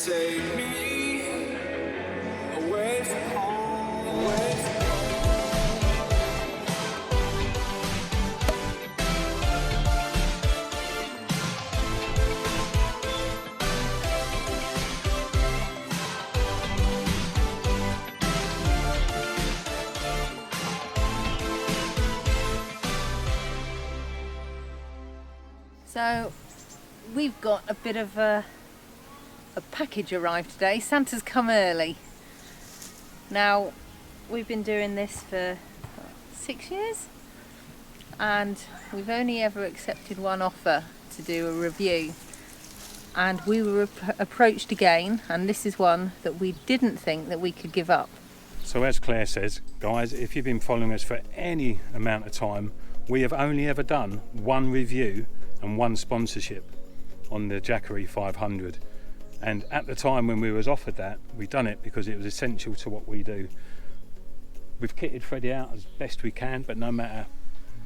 Take me away from home, away from So we've got a bit of a package arrived today. Santa's come early. Now we've been doing this for 6 years and we've only ever accepted one offer to do a review, and we were approached again, and this is one that we didn't think that we could give up. So as Claire says, guys, if you've been following us for any amount of time, we have only ever done one review and one sponsorship on the Jackery 500. And at the time when we was offered that, we done it because it was essential to what we do. We've kitted Freddie out as best we can, but no matter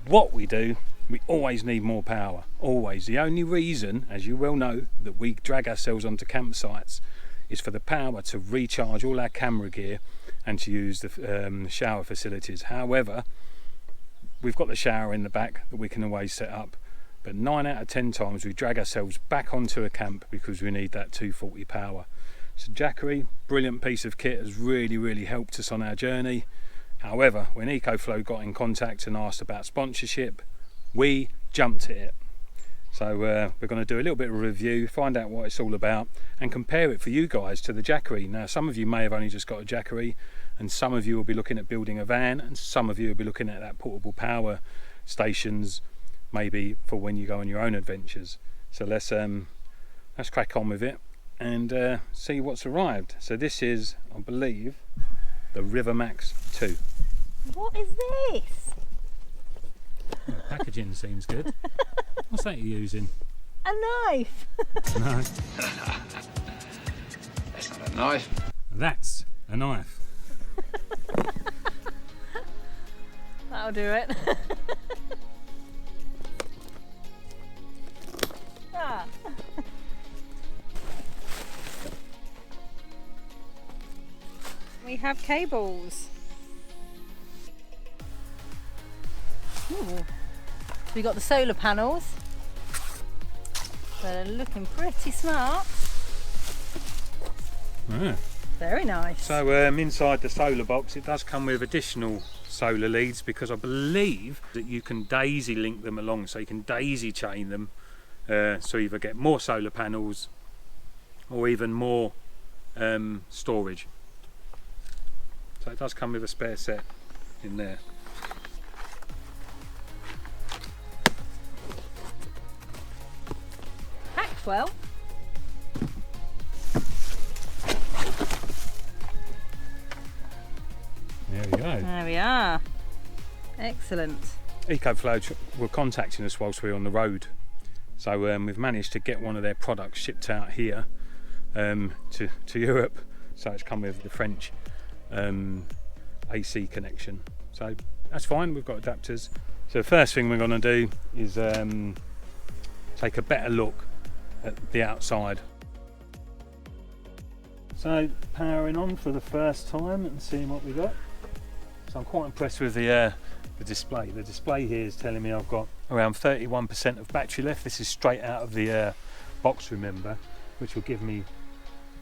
what we do, we always need more power, always. The only reason, as you well know, that we drag ourselves onto campsites is for the power to recharge all our camera gear and to use the shower facilities. However, we've got the shower in the back that we can always set up, but 9 out of 10 times we drag ourselves back onto a camp because we need that 240 power. So Jackery, brilliant piece of kit, has really helped us on our journey. However, when EcoFlow got in contact and asked about sponsorship, we jumped at it. So we're going to do a little bit of a review, find out what it's all about, and compare it for you guys to the Jackery. Now, some of you may have only just got a Jackery, and some of you will be looking at building a van, and some of you will be looking at that portable power stations, maybe for when you go on your own adventures. So let's crack on with it and see what's arrived. So this is, I believe, the River Max 2. What is this? Well, the packaging seems good. What's that you're using? A knife. No. That's not a knife. That's a knife. That'll do it. Ah. We have cables. Ooh. So we got the solar panels. They're looking pretty smart. Yeah. Very nice. So inside the solar box, it does come with additional solar leads, because I believe that you can daisy link them along, so you can daisy chain them, so either get more solar panels or even more storage. So it does come with a spare set in there. Packed well. There we go. There we are. Excellent. EcoFlow were contacting us whilst we were on the road, so we've managed to get one of their products shipped out here to Europe. So it's come with the French AC connection, so that's fine. We've got adapters. So the first thing we're going to do is take a better look at the outside. So powering on for the first time and seeing what we got. So I'm quite impressed with the display. The display here is telling me I've got around 31% of battery left. This is straight out of the box, remember, which will give me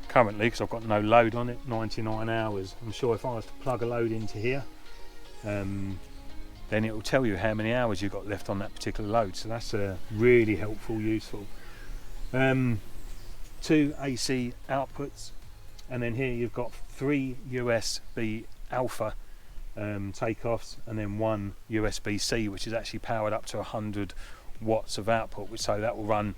currently, because I've got no load on it, 99 hours. I'm sure if I was to plug a load into here, then it will tell you how many hours you've got left on that particular load. So that's really helpful, useful. 2 AC outputs, and then here you've got 3 USB alpha takeoffs, and then 1 USB-C, which is actually powered up to 100 watts of output, so that will run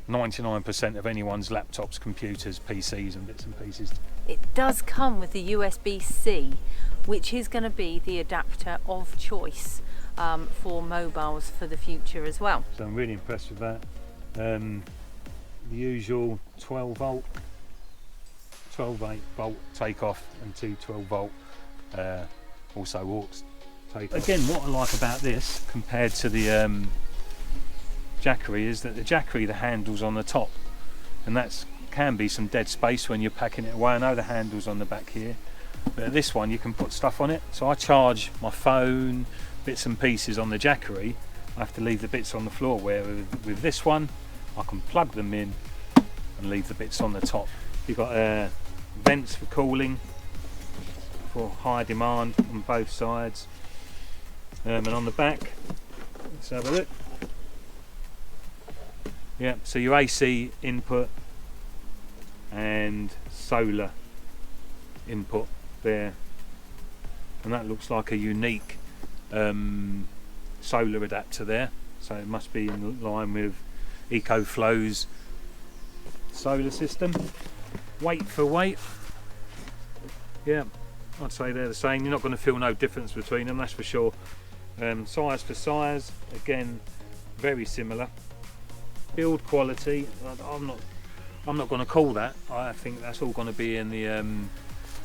99% of anyone's laptops, computers, PCs and bits and pieces. It does come with the USB-C, which is going to be the adapter of choice for mobiles for the future as well. So I'm really impressed with that. The usual 12 volt takeoff and 2 12 volt also aux takeoff. Again, what I like about this compared to the Jackery is that the Jackery, the handle's on the top, and that's can be some dead space when you're packing it away. I know the handle's on the back here, but this one you can put stuff on it. So I charge my phone, bits and pieces on the Jackery. I have to leave the bits on the floor, where with this one I can plug them in and leave the bits on the top. You've got vents for cooling for high demand on both sides, and on the back, let's have a look. Yeah, so your AC input and solar input there, and that looks like a unique solar adapter there, so it must be in line with EcoFlow's solar system. Weight for weight, yeah, I'd say they're the same. You're not going to feel no difference between them, that's for sure. Size for size, again, very similar. Build quality, I'm not going to call that. I think that's all going to be in the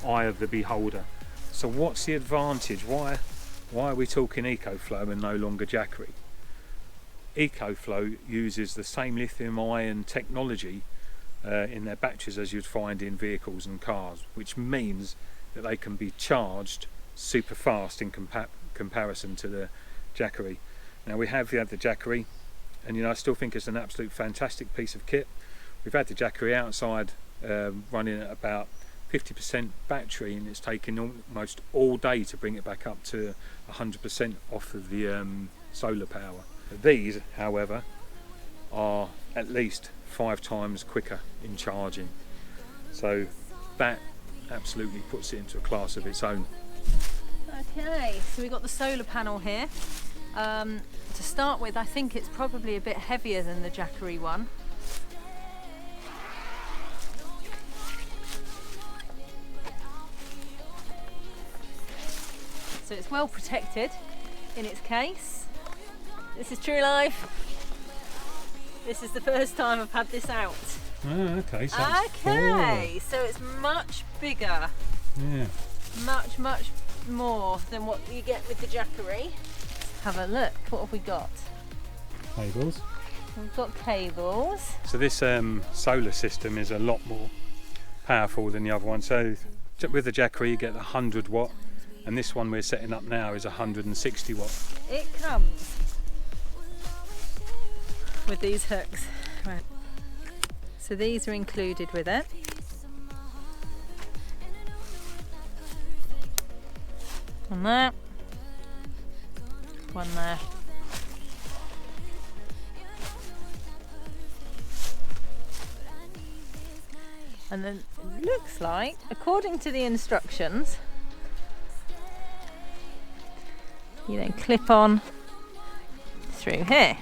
eye of the beholder. So what's the advantage? Why are we talking EcoFlow and no longer Jackery? EcoFlow uses the same lithium-ion technology in their batteries as you'd find in vehicles and cars, which means that they can be charged super fast in comparison to the Jackery. Now we have had the Jackery, and you know, I still think it's an absolute fantastic piece of kit. We've had the Jackery outside running at about 50% battery, and it's taken almost all day to bring it back up to 100% off of the solar power. These, however, are at least 5 times quicker in charging, so that absolutely puts it into a class of its own. Okay, so we've got the solar panel here. To start with, I think it's probably a bit heavier than the Jackery one. So it's well protected in its case. This is true life. This is the first time I've had this out. Oh, okay. So So it's much bigger. Yeah. Much more than what you get with the Jackery. Have a look. What have we got? Cables. We've got cables. So this solar system is a lot more powerful than the other one. So with the Jackery you get the 100 watt, and this one we're setting up now is 160 watt. It comes with these hooks. Right. So these are included with it. One there. One there. And then it looks like, according to the instructions, you then clip on through here.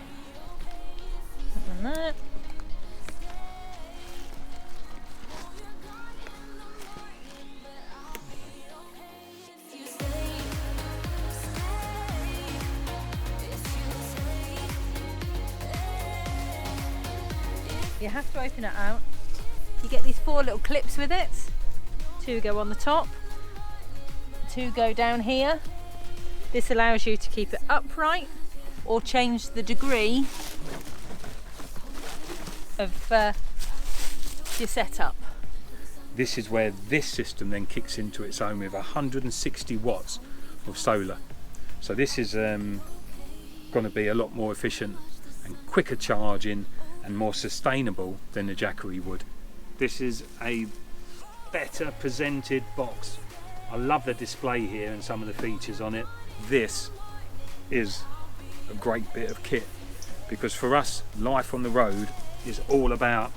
And that. You have to open it out. You get these 4 little clips with it. 2 go on the top, 2 go down here. This allows you to keep it upright or change the degree of your setup. This is where this system then kicks into its own with 160 watts of solar. So this is going to be a lot more efficient and quicker charging and more sustainable than the Jackery would. This is a better presented box. I love the display here and some of the features on it. This is a great bit of kit, because for us, life on the road is all about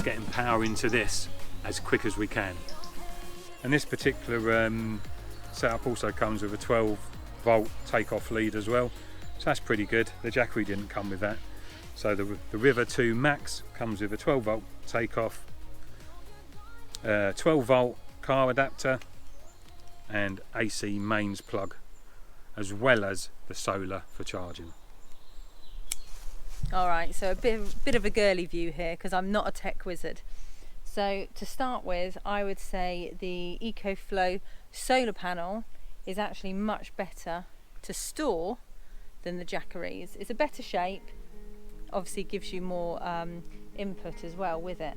getting power into this as quick as we can. And this particular setup also comes with a 12 volt takeoff lead as well, so that's pretty good. The Jackery didn't come with that. So the River 2 Max comes with a 12 volt takeoff, 12 volt car adapter and AC mains plug, as well as the solar for charging. Alright, so a bit of a girly view here because I'm not a tech wizard. So to start with, I would say the EcoFlow solar panel is actually much better to store than the Jackery's. It's a better shape, obviously gives you more input as well with it.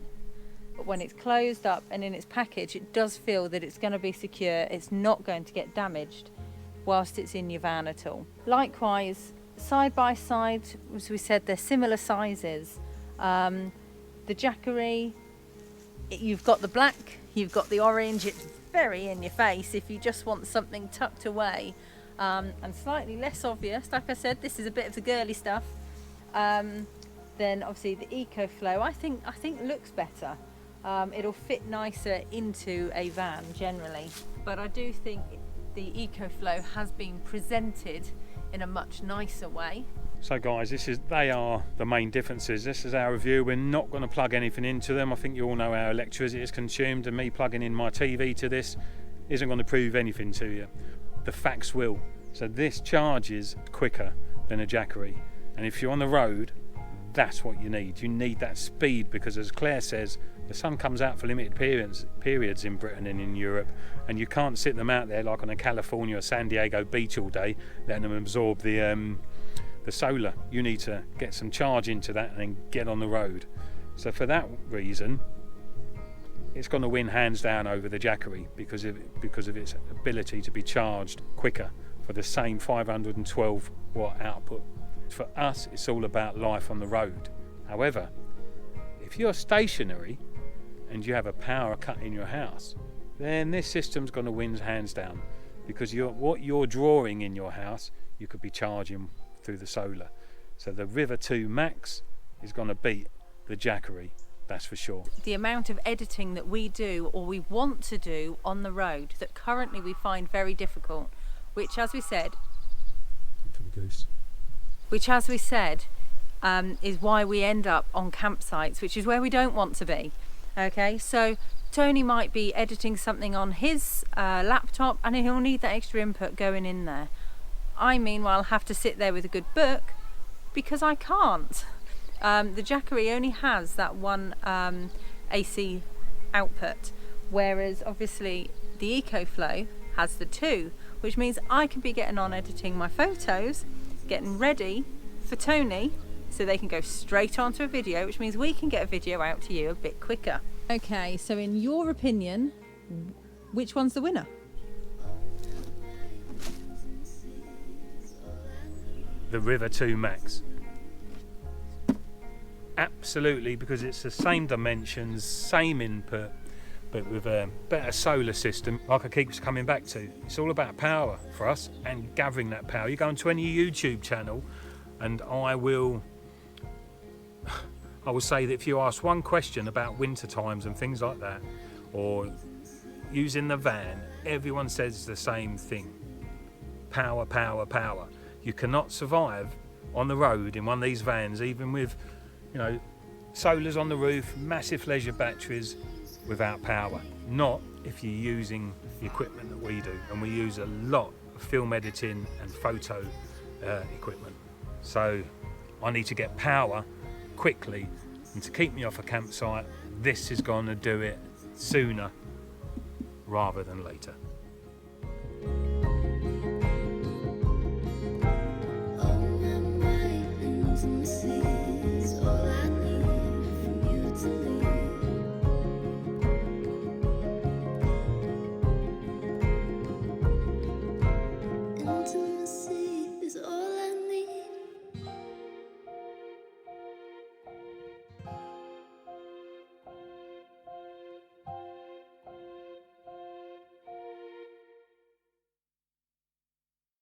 but when it's closed up and in its package, it does feel that it's going to be secure. It's not going to get damaged whilst it's in your van at all. Likewise, side by side, as we said, they're similar sizes. The Jackery, you've got the black, you've got the orange. It's very in your face if you just want something tucked away and slightly less obvious. Like I said, this is a bit of the girly stuff. Then obviously the EcoFlow, I think looks better. It'll fit nicer into a van generally, but I do think the EcoFlow has been presented in a much nicer way. So guys, they are the main differences. This is our review. We're not going to plug anything into them. I think you all know how electricity is consumed, and me plugging in my TV to this isn't going to prove anything to you. The facts will. So this charges quicker than a Jackery, and if you're on the road, that's what you need. You need that speed, because as Claire says, the sun comes out for limited periods in Britain and in Europe, and you can't sit them out there like on a California or San Diego beach all day letting them absorb the solar. You need to get some charge into that and then get on the road. So for that reason, it's going to win hands down over the Jackery because of its ability to be charged quicker for the same 512 watt output. For us, it's all about life on the road. However, if you're stationary and you have a power cut in your house, then this system's going to win hands down, because what you're drawing in your house, you could be charging through the solar. So the River 2 Max is going to beat the Jackery, that's for sure. The amount of editing that we do, or we want to do on the road, that currently we find very difficult, which as we said, is why we end up on campsites, which is where we don't want to be. Okay, so Tony might be editing something on his laptop and he'll need that extra input going in there. I meanwhile have to sit there with a good book because I can't. The Jackery only has that one AC output, whereas obviously the EcoFlow has the two, which means I can be getting on editing my photos, getting ready for Tony, so they can go straight onto a video, which means we can get a video out to you a bit quicker. Okay, so in your opinion, which one's the winner? The River 2 Max. Absolutely, because it's the same dimensions, same input, but with a better solar system. Like I keep coming back to, it's all about power for us and gathering that power. You go onto any YouTube channel and I will say that if you ask one question about winter times and things like that, or using the van, everyone says the same thing: power, power, power. You cannot survive on the road in one of these vans, even with, solars on the roof, massive leisure batteries, without power. Not if you're using the equipment that we do, and we use a lot of film editing and photo equipment. So I need to get power quickly, and to keep me off a campsite, this is going to do it sooner rather than later. On my mind,